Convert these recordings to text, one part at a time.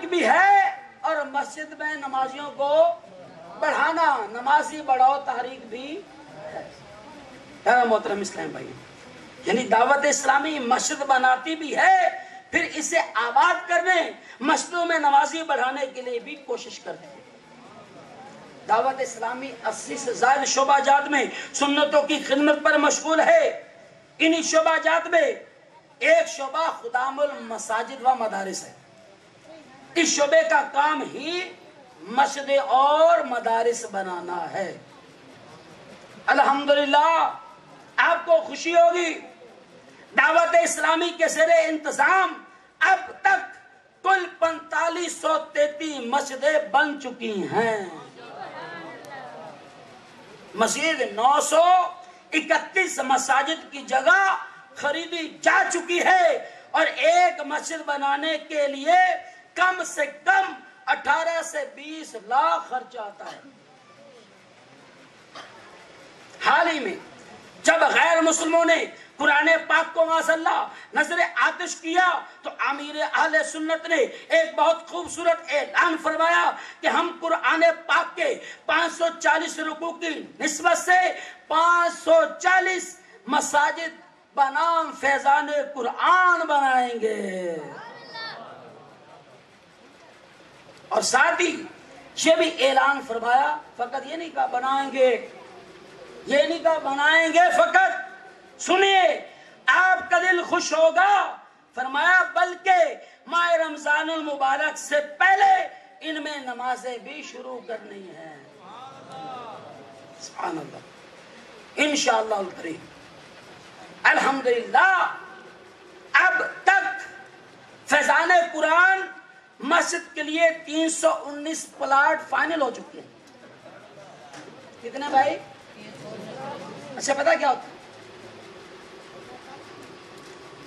بھی ہے اور مسجد میں نمازیوں کو بڑھانا، نمازی بڑھاؤ تحریک بھی ہے۔ محترم اسلام بھائی، یعنی دعوت اسلامی مسجد بناتی بھی ہے، پھر اسے آباد کرنے، مسجدوں میں نمازی بڑھانے کے لیے بھی کوشش کرتی ہے۔ دعوت اسلامی 80 سے زائد شعبہ جات میں سنتوں کی خدمت پر مشغول ہے۔ انہی شعبہ جات میں ایک شعبہ خدام المساجد و مدارس ہے۔ اس شعبے کا کام ہی مسجد اور مدارس بنانا ہے۔ الحمدللہ آپ کو خوشی ہوگی، دعوت اسلامی کے زیر انتظام اب تک کل 4533 مسجدیں بن چکی ہیں۔ مزید 931 مساجد کی جگہ خریدی جا چکی ہے، اور ایک مسجد بنانے کے لیے کم سے کم 18 سے 20 لاکھ خرچ آتا ہے۔ حال ہی میں جب غیر مسلموں نے قرآن پاک کو ماشاءاللہ نظر آتش کیا تو امیر اہل سنت نے ایک بہت خوبصورت اعلان فرمایا کہ ہم قرآن پاک کے 540 رکوع کی نسبت سے 540 مساجد بنام فیضان قرآن بنائیں گے، اور ساتھ ہی یہ بھی اعلان فرمایا فقط یہ نہیں کہا بنائیں گے، یہ نہیں کہا بنائیں گے فقط، سنیے آپ کا دل خوش ہوگا، فرمایا بلکہ ماہ رمضان المبارک سے پہلے ان میں نمازیں بھی شروع کرنی ہیں۔ سبحان اللہ، انشاءاللہ الکریم۔ الحمدللہ اب تک فیضان قرآن مسجد کے لیے 319 پلاٹ فائنل ہو چکے ہیں۔ کتنے بھائی؟ اچھا پتا کیا ہوتا ہے،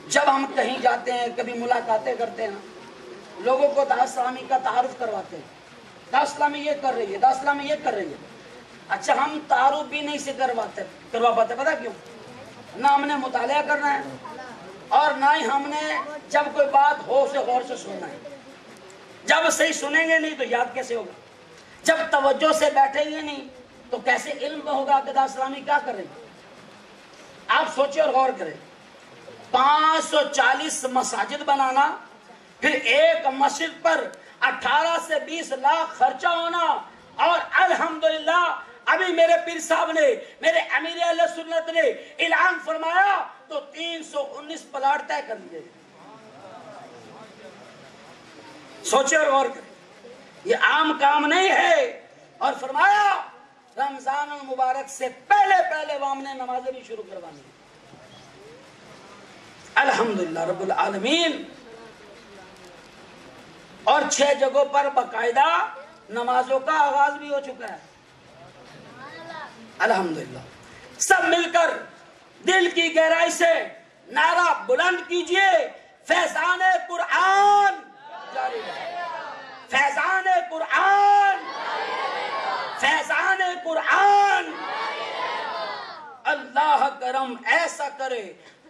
جب ہم کہیں جاتے ہیں کبھی ملاقاتیں کرتے ہیں، لوگوں کو دعوت اسلامی کا تعارف کرواتے ہیں، دعوت اسلامی یہ کر رہی ہے، دعوت اسلامی یہ کر رہی ہے۔ اچھا ہم تعارف بھی نہیں سے کروا پاتے، پتا کیوں؟ نہ ہم نے مطالعہ کرنا ہے، اور نہ ہی ہم نے جب کوئی بات ہو سے غور سے سننا ہے۔ جب صحیح سنیں گے نہیں تو یاد کیسے ہوگا؟ جب توجہ سے بیٹھیں گے نہیں تو کیسے علم ہوگا کہ دعوت اسلامی کیا کر رہی ہے؟ آپ سوچیں اور غور کریں، 540 مساجد بنانا، پھر ایک مسجد پر 18 سے 20 لاکھ خرچہ ہونا، اور الحمدللہ ابھی میرے پیر صاحب نے، میرے امیر اہل سنت نے اعلان فرمایا تو 319 پلاٹ طے کر لیے۔ سوچے اور غور کریں، یہ عام کام نہیں ہے، اور فرمایا رمضان المبارک سے پہلے وہ ہم نے نمازیں بھی شروع کروانی۔ الحمدللہ رب العالمین، اور 6 جگہوں پر باقاعدہ نمازوں کا آغاز بھی ہو چکا ہے۔ الحمدللہ سب مل کر دل کی گہرائی سے نعرہ بلند کیجئے، فیضان قرآن جاری رہے، فیضان قرآن، فیضان قرآن۔ اللہ کرم ایسا کرے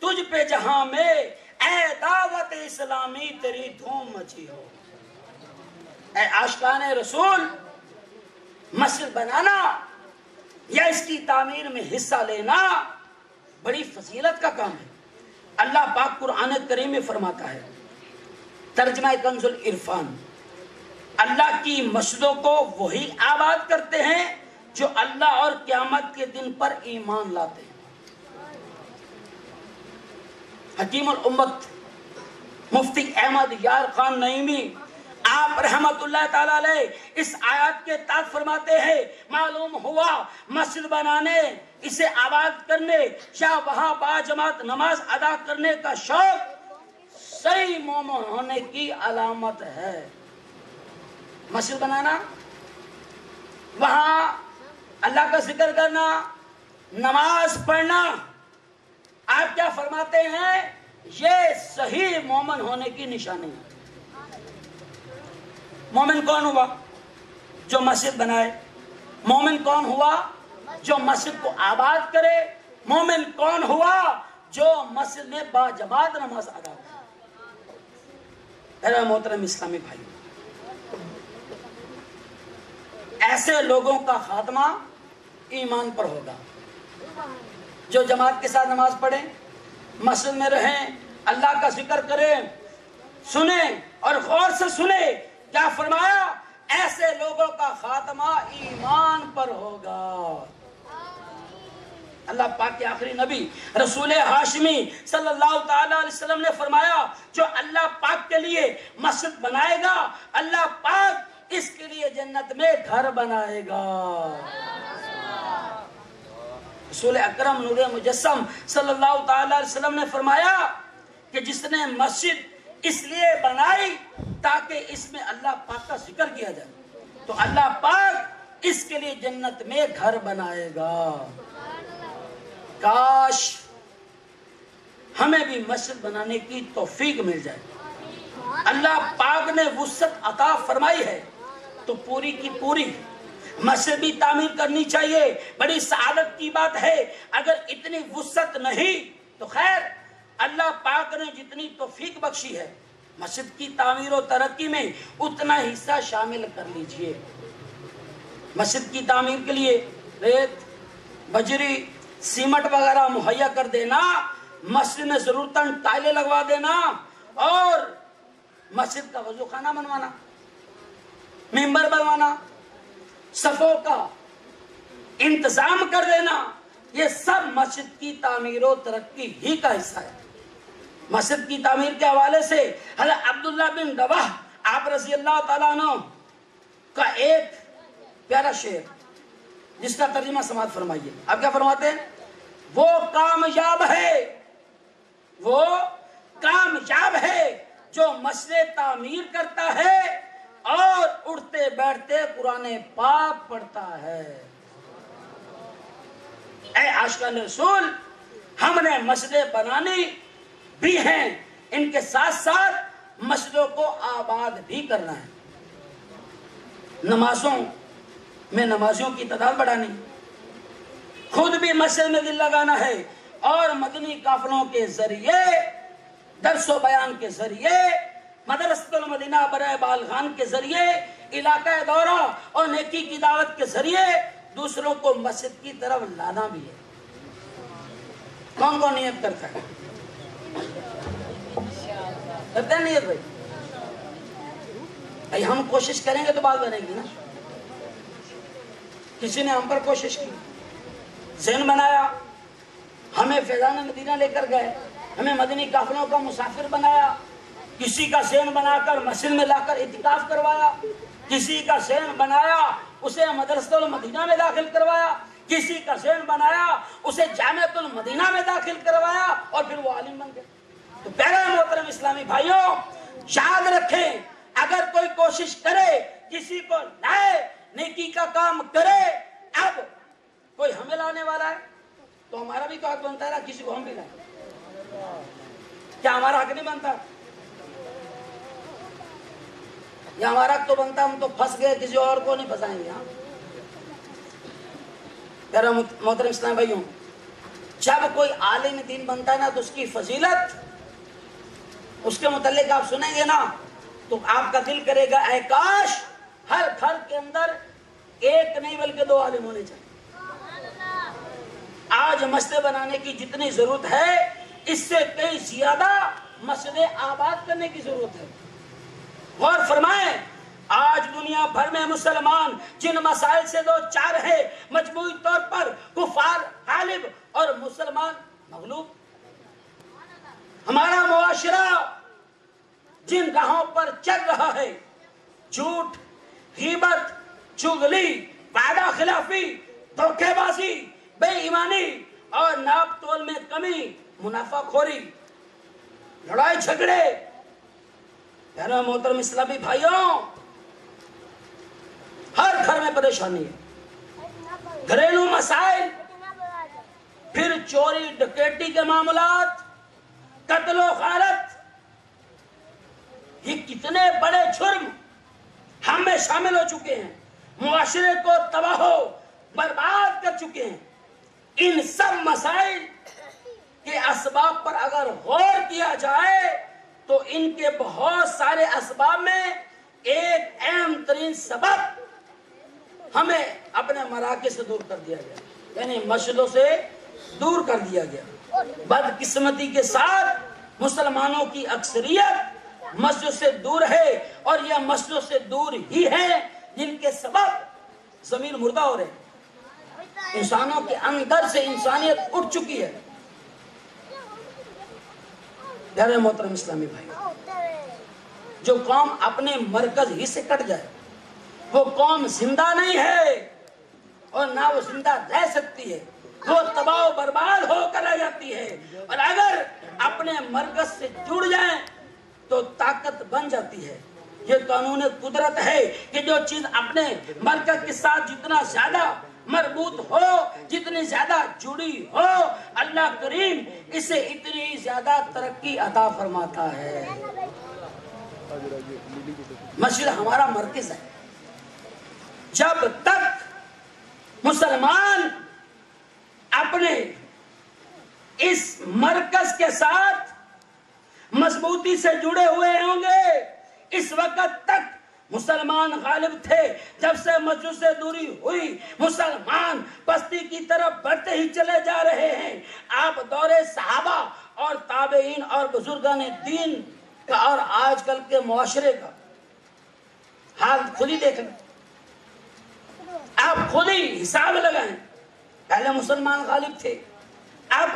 تجھ پہ جہاں میں، اے دعوت اسلامی تیری دھوم مچی ہو۔ اے عاشقان رسول، مسجد بنانا یا اس کی تعمیر میں حصہ لینا بڑی فضیلت کا کام ہے۔ اللہ پاک قرآن کریم میں فرماتا ہے، ترجمہ کنز العرفان، اللہ کی مسجدوں کو وہی آباد کرتے ہیں جو اللہ اور قیامت کے دن پر ایمان لاتے ہیں۔ حکیم الامت مفتی احمد یار خان نعیمی آپ رحمت اللہ تعالی علیہ اس آیات کے تحت فرماتے ہیں، معلوم ہوا مسجد بنانے، اسے آباد کرنے یا وہاں باجماعت نماز ادا کرنے کا شوق صحیح مومن ہونے کی علامت ہے۔ مسجد بنانا، وہاں اللہ کا ذکر کرنا، نماز پڑھنا، آپ کیا فرماتے ہیں؟ یہ صحیح مومن ہونے کی نشانی ہے۔ مومن کون ہوا؟ جو مسجد بنائے۔ مومن کون ہوا؟ جو مسجد کو آباد کرے۔ مومن کون ہوا؟ جو مسجد میں باجماعت نماز ادا کرے۔ میرے محترم اسلامی بھائی، ایسے لوگوں کا خاتمہ ایمان پر ہوگا جو جماعت کے ساتھ نماز پڑھیں، مسجد میں رہیں، اللہ کا ذکر کریں، سنیں اور غور سے سنیں کیا فرمایا، ایسے لوگوں کا خاتمہ ایمان پر ہوگا۔ اللہ پاک کے آخری نبی رسول ہاشمی صلی اللہ تعالی علیہ وسلم نے فرمایا جو اللہ پاک کے لیے مسجد بنائے گا اللہ پاک اس کے لیے جنت میں گھر بنائے گا۔ رسول اکرم نور مجسم صلی اللہ تعالی علیہ وسلم نے فرمایا کہ جس نے مسجد اس لیے بنائی تاکہ اس میں اللہ پاک کا ذکر کیا جائے تو اللہ پاک اس کے لیے جنت میں گھر بنائے گا۔ کاش ہمیں بھی مسجد بنانے کی توفیق مل جائے۔ اللہ پاک نے وسعت عطا فرمائی ہے تو پوری کی پوری مسجد بھی تعمیر کرنی چاہیے۔ بڑی سعادت کی بات ہے، اگر اتنی وسعت نہیں تو خیر اللہ پاک نے جتنی توفیق بخشی ہے مسجد کی تعمیر و ترقی میں اتنا حصہ شامل کر لیجئے۔ مسجد کی تعمیر کے لیے ریت، بجری، سیمنٹ وغیرہ مہیا کر دینا، مسجد میں ضرورتاً ٹائلیں لگوا دینا اور مسجد کا وضو خانہ بنوانا، ممبر بنوانا، صفوں کا انتظام کر دینا، یہ سب مسجد کی تعمیر و ترقی ہی کا حصہ ہے۔ مسجد کی تعمیر کے حوالے سے حضرت عبداللہ بن رواح آپ رضی اللہ تعالیٰ عنہ کا ایک پیارا شعر جس کا ترجمہ سماعت فرمائیے۔ آپ کیا فرماتے ہیں؟ وہ کامیاب ہے جو مسجد تعمیر کرتا ہے اور اٹھتے بیٹھتے قرآن پاک پڑھتا ہے۔ اے عاشقان رسول، ہم نے مسجدیں بنانی بھی ہیں، ان کے ساتھ ساتھ مسجدوں کو آباد بھی کرنا ہے۔ نمازوں میں نمازیوں کی تعداد بڑھانی، خود بھی مسجد میں دل لگانا ہے اور مدنی قافلوں کے ذریعے، درس و بیان کے ذریعے، مدرسۃ المدینہ برائے بالغان کے ذریعے، علاقہ دورہ اور نیکی کی دعوت کے ذریعے دوسروں کو مسجد کی طرف لانا بھی ہے۔ کون کون نیت کرتا ہے؟ کرتے ہیں نیت بھائی؟ ہم کوشش کریں گے تو بات بنے گی نا۔ کسی نے ہم پر کوشش کی، ذہن بنایا، ہمیں فیضان مدینہ لے کر گئے، ہمیں مدنی قافلوں کا مسافر بنایا، کسی کا ذہن بنا کر مسجد میں لا کر اعتکاف کروایا، کسی کا ذہن بنایا اسے مدرسۃ المدینہ میں داخل کروایا، کسی کا ذہن بنایا اسے جامعۃ المدینہ میں داخل کروایا اور پھر وہ عالم بن گئے۔ تو پیارے محترم اسلامی بھائیوں، یاد رکھیں اگر کوئی کوشش کرے، کسی کو لائے، نیکی کا کام کرے، اب کوئی ہمیں لانے والا ہے تو ہمارا بھی تو حق بنتا ہے نا کسی کو ہم بھی لائیں۔ کیا ہمارا حق نہیں بنتا؟ یا ہمارا حق تو بنتا، ہم تو پھنس گئے، کسی اور کو نہیں پھنسائیں گے۔ پیارے محترم اسلام بھائیوں، جب کوئی عالم دین بنتا ہے نا تو اس کی فضیلت، اس کے متعلق آپ سنیں گے نا تو آپ کا دل کرے گا اے کاش ہر گھر کے اندر ایک نہیں بلکہ 2 عالم ہونے چاہیے۔ آج مسجد بنانے کی جتنی ضرورت ہے اس سے کئی زیادہ مسجد آباد کرنے کی ضرورت ہے۔ غور فرمائیں، آج دنیا بھر میں مسلمان جن مسائل سے دو چار ہیں، مجموعی طور پر کفار غالب اور مسلمان مغلوب۔ ہمارا معاشرہ جن راہوں پر چل رہا ہے، جھوٹ، غیبت، چغلی، وعدہ خلافی، دھوکے بازی، بے ایمانی اور ناپ تول میں کمی، منافع خوری، لڑائی جھگڑے، پیارے محترم اسلامی بھائیوں، ہر گھر میں پریشانی ہے، گھریلو مسائل، پھر چوری ڈکیٹی کے معاملات، قتل و غارت، یہ کتنے بڑے جرم ہم میں شامل ہو چکے ہیں، معاشرے کو تباہ و برباد کر چکے ہیں۔ ان سب مسائل کے اسباب پر اگر غور کیا جائے تو ان کے بہت سارے اسباب میں ایک اہم بہترین سبب ہمیں اپنے مراکز سے دور کر دیا گیا، یعنی مسجدوں سے دور کر دیا گیا۔ بدقسمتی کے ساتھ مسلمانوں کی اکثریت مسجد سے دور ہے، اور یہ مسجد سے دور ہی ہے جن کے سبب زمین مردہ ہو رہے ہیں، انسانوں کے اندر سے انسانیت اٹھ چکی ہے۔ پیارے محترم اسلامی بھائی، جو قوم اپنے مرکز ہی سے کٹ جائے وہ قوم زندہ نہیں ہے، اور نہ وہ زندہ رہ سکتی ہے، وہ تباہ و برباد ہو کر رہ جاتی ہے۔ اور اگر اپنے مرکز سے جڑ جائیں تو طاقت بن جاتی ہے۔ یہ قانون قدرت ہے کہ جو چیز اپنے مرکز کے ساتھ جتنا زیادہ مربوط ہو، جتنی زیادہ جڑی ہو، اللہ کریم اسے اتنی زیادہ ترقی عطا فرماتا ہے۔ مسجد ہمارا مرکز ہے۔ جب تک مسلمان اپنے اس مرکز کے ساتھ مضبوطی سے جڑے ہوئے ہوں گے، اس وقت تک مسلمان غالب تھے۔ جب سے مسجد سے دوری ہوئی مسلمان پستی کی طرف بڑھتے ہی چلے جا رہے ہیں۔ آپ دور صحابہ اور تابعین اور بزرگان دین کا اور آج کل کے معاشرے کا حال خود ہی دیکھ لیں، آپ خود ہی حساب لگائیں۔ پہلے مسلمان غالب تھے، اب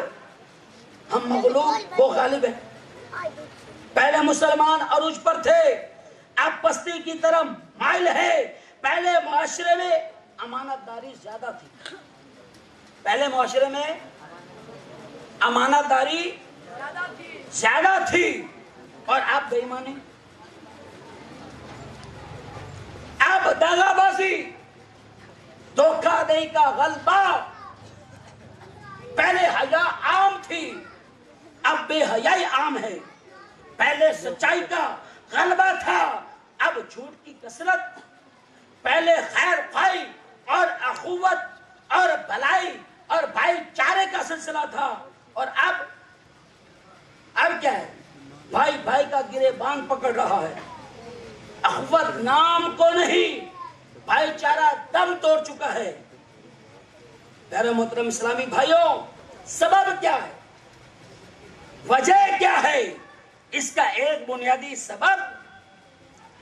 ہم مغلوب وہ غالب ہیں۔ پہلے مسلمان عروج پر تھے، اب پستی کی طرف مائل ہے۔ پہلے معاشرے میں امانت داری زیادہ تھی، پہلے معاشرے میں امانت داری زیادہ تھی، اور اب بے ایمانی، اب دغا بازی، دھوکہ دہی کا غلبہ۔ پہلے حیا عام تھی، اب بے حیائی عام ہے۔ پہلے سچائی کا غلبہ تھا، اب جھوٹ کی کثرت۔ پہلے خیر خواہی اور اخوت اور بھلائی اور بھائی چارے کا سلسلہ تھا، اور اب کیا ہے؟ بھائی بھائی کا گریبان پکڑ رہا ہے۔ اخوت نام کو نہیں، بھائی چارہ دم توڑ چکا ہے۔ پیارے محترم اسلامی بھائیوں، سبب کیا ہے؟ وجہ کیا ہے؟ اس کا ایک بنیادی سبب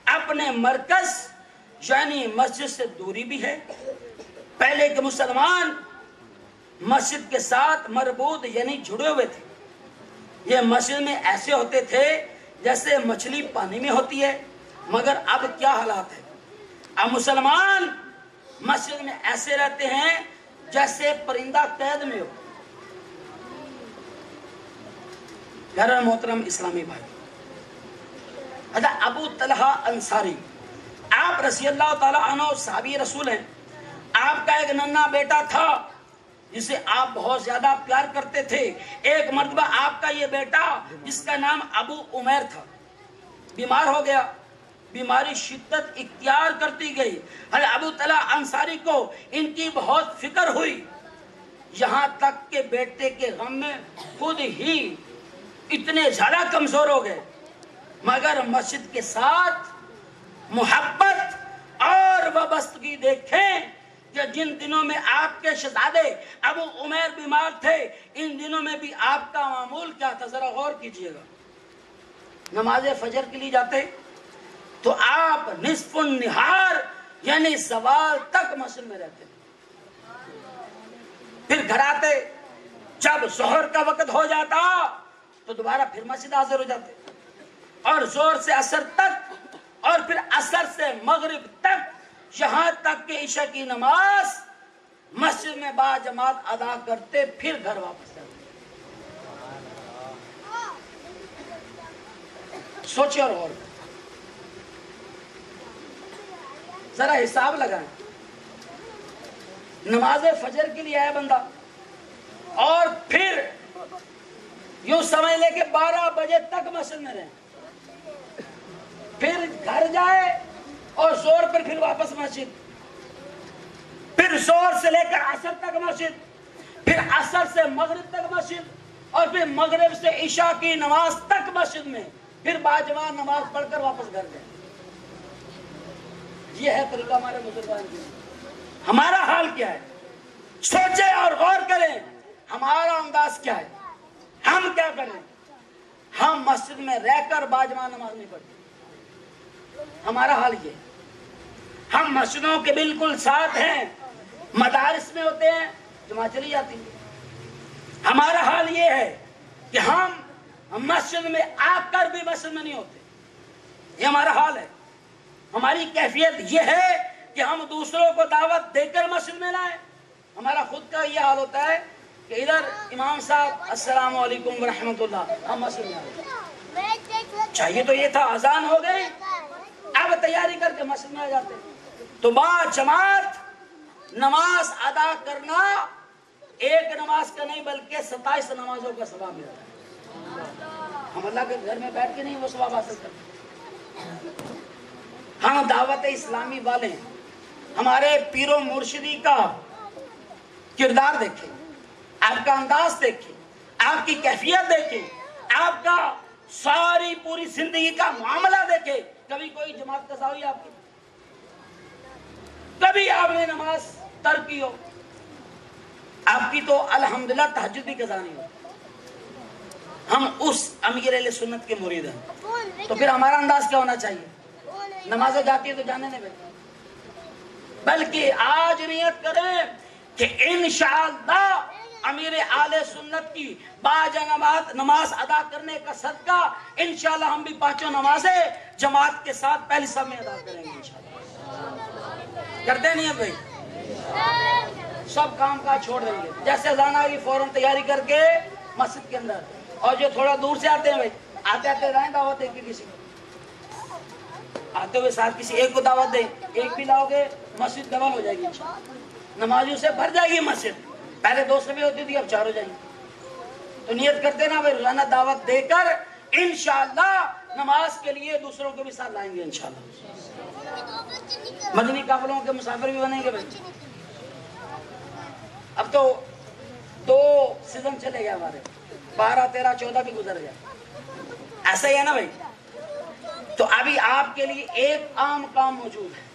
اپنے مرکز یعنی مسجد سے دوری بھی ہے۔ پہلے کے مسلمان مسجد کے ساتھ مربوط یعنی جڑے ہوئے تھے۔ یہ مسجد میں ایسے ہوتے تھے جیسے مچھلی پانی میں ہوتی ہے، مگر اب کیا حالات ہے؟ اب مسلمان مسجد میں ایسے رہتے ہیں جیسے پرندہ قید میں ہو۔ پیارے محترم اسلامی بھائی، حضرت ابو طلحہ انصاری، آپ رضی اللہ تعالیٰ عنہ صحابی رسول ہیں۔ آپ کا ایک ننھا بیٹا تھا جسے آپ بہت زیادہ پیار کرتے تھے۔ ایک مرتبہ آپ کا یہ بیٹا جس کا نام ابو عمیر تھا بیمار ہو گیا، بیماری شدت اختیار کرتی گئی۔ حضرت ابو طلحہ انصاری کو ان کی بہت فکر ہوئی، یہاں تک کہ بیٹے کے غم میں خود ہی اتنے زیادہ کمزور ہو گئے، مگر مسجد کے ساتھ محبت اور وابستگی دیکھیں کہ جن دنوں میں آپ کے شہزادے ابو عمیر بیمار تھے، ان دنوں میں بھی آپ کا معمول کیا تھا؟ ذرا غور کیجئے گا۔ نماز فجر کے لیے جاتے تو آپ نصف النہار یعنی زوال تک مسجد میں رہتے، پھر گھر آتے، جب ظہر کا وقت ہو جاتا تو دوبارہ پھر مسجد حاضر ہو جاتے، اور زور سے عصر تک، اور پھر عصر سے مغرب تک، یہاں تک کہ عشاء کی نماز مسجد میں با جماعت ادا کرتے، پھر گھر واپس جاتے۔ سوچیں اور غور کریں، ذرا حساب لگائیں۔ نماز فجر کے لیے آیا بندہ، اور پھر یوں سمجھ لے کہ 12 بجے تک مسجد میں رہے، پھر گھر جائے اور زور پر پھر واپس مسجد، پھر زور سے لے کر عصر تک مسجد، پھر عصر سے مغرب تک مسجد، اور پھر مغرب سے عشاء کی نماز تک مسجد میں، پھر باجماعت نماز پڑھ کر واپس گھر گئے۔ یہ ہے طریقہ ہمارے بزرگان کی. ہمارا حال کیا ہے؟ سوچیں اور غور کریں ہمارا انداز کیا ہے. ہم کیا کریں؟ ہم مسجد میں رہ کر باجماع نماز نہیں پڑھتے. ہمارا حال یہ ہے. ہم مسجدوں کے بالکل ساتھ ہیں, مدارس میں ہوتے ہیں, جماعت چلی جاتی ہے. ہمارا حال یہ ہے کہ ہم مسجد میں آ کر بھی مسجد میں نہیں ہوتے. یہ ہمارا حال ہے. ہماری کیفیت یہ ہے کہ ہم دوسروں کو دعوت دے کر مسجد میں لائیں. ہمارا خود کا یہ حال ہوتا ہے کہ ادھر امام صاحب السلام علیکم ورحمۃ اللہ, ہم مسجد میں آئے. چاہیے تو یہ تھا اذان ہو گئی, اب تیاری کر کے مسجد میں آ جاتے. تو با جماعت نماز ادا کرنا ایک نماز کا نہیں بلکہ 27 نمازوں کا ثواب ملتا ہے. ہم اللہ کے گھر میں بیٹھ کے نہیں وہ ثواب حاصل کرتے. ہاں دعوت اسلامی والے ہمارے پیر و مرشدی کا کردار دیکھیں, آپ کا انداز دیکھیں, آپ کی کیفیت دیکھیں, آپ کا ساری پوری زندگی کا معاملہ دیکھیں. کبھی کوئی جماعت قضا ہوئی آپ کی؟ کبھی آپ نے نماز ترک کی ہو؟ آپ کی تو الحمدللہ تہجد بھی قضا نہیں ہو. ہم اس امیر اہل سنت کے مرید ہیں, تو پھر ہمارا انداز کیا ہونا چاہیے؟ نمازیں جاتی ہے تو جانے نہیں بیٹھے, بلکہ آج نیت کریں کہ انشاءاللہ امیر اہل سنت کی باجماعت نماز ادا کرنے کا صدقہ انشاءاللہ ہم بھی 5 نمازیں جماعت کے ساتھ پہلی صف میں ادا کریں گے انشاءاللہ. کرتے نہیں ہیں بھائی؟ سب کام کاج چھوڑ دیں گے. جیسے اذان آئی فوراً تیاری کر کے مسجد کے اندر, اور جو تھوڑا دور سے آتے ہیں بھائی, آتے آتے رہیں دعوت دیں گے, کسی کو آتے ہوئے ساتھ کسی ایک کو دعوت دیں, ایک بھی لاؤ گے مسجد ڈبل ہو جائے گی انشاءاللہ. نمازیوں سے بھر جائے گی مسجد. پہلے 2 صفیں ہوتی تھی, اب 4 ہو جائیں گی. تو نیت کرتے نا بھائی روزانہ دعوت دے کر انشاءاللہ نماز کے لیے دوسروں کو بھی ساتھ لائیں گے انشاءاللہ. مدنی قافلوں کے مسافر بھی بنیں گے بھائی. اب تو 2 سیزن چلے گئے ہمارے, 12, 13, 14 بھی گزر گئے. ایسا ہی ہے نا بھائی. تو ابھی آپ کے لیے ایک عام کام موجود ہے.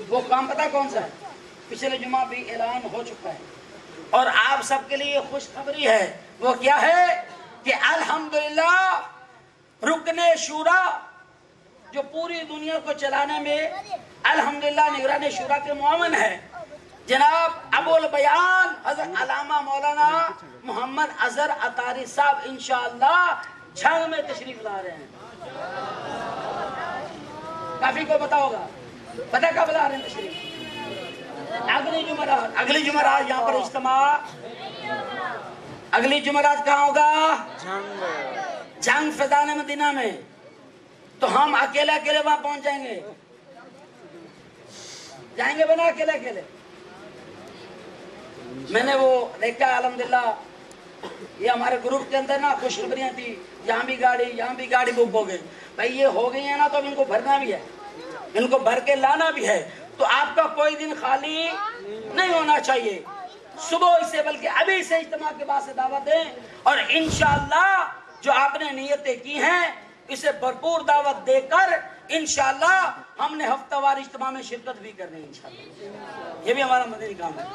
وہ کام پتہ کون سا ہے؟ پچھلے جمعہ بھی اعلان ہو چکا ہے, اور آپ سب کے لیے خوشخبری ہے. وہ کیا ہے کہ الحمدللہ رکن شورا جو پوری دنیا کو چلانے میں الحمدللہ نگران شورا کے معاون ہے, جناب ابو البیان حضرت علامہ مولانا محمد اظہر عطاری صاحب انشاءاللہ جھنگ میں تشریف لا رہے ہیں. کافی کو پتا ہوگا, پتہ کب لا رہے ہیں تشریف؟ اگلی جمعرات یہاں پر اجتماع. اگلی جمعرات کہاں ہوگا؟ جنگ فیضان مدینہ میں. تو ہم اکیلے وہاں پہنچ جائیں گے. جائیں گے بنا اکیلے. میں نے وہ دیکھا الحمدللہ, یہ ہمارے گروپ کے اندر نا خوشخبریاں تھی, یہاں بھی گاڑی بک ہو گئی. بھائی یہ ہو گئی ہے نا, تو اب ان کو بھرنا بھی ہے, ان کو بھر کے لانا بھی ہے. تو آپ کا کوئی دن خالی نہیں ہونا چاہیے صبح سے, بلکہ ابھی سے اجتماع کے بعد سے دعوت دیں. اور انشاءاللہ جو آپ نے نیتیں کی ہیں اسے بھرپور دعوت دے کر انشاءاللہ ہم نے ہفتہ وار اجتماع میں شرکت بھی کرنی ہے انشاءاللہ. یہ بھی ہمارا مدنی کام ہے.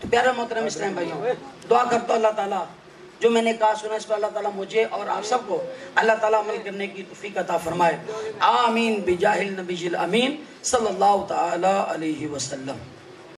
تو پیارے محترم اسلام بھائیوں, دعا کرتا ہوں اللہ تعالیٰ جو میں نے کہا سنا اس پر اللہ تعالیٰ مجھے اور آپ سب کو اللہ تعالیٰ عمل کرنے کی توفیق عطا فرمائے. آمین بجاہ النبی الامین صلی اللہ تعالی علیہ وسلم.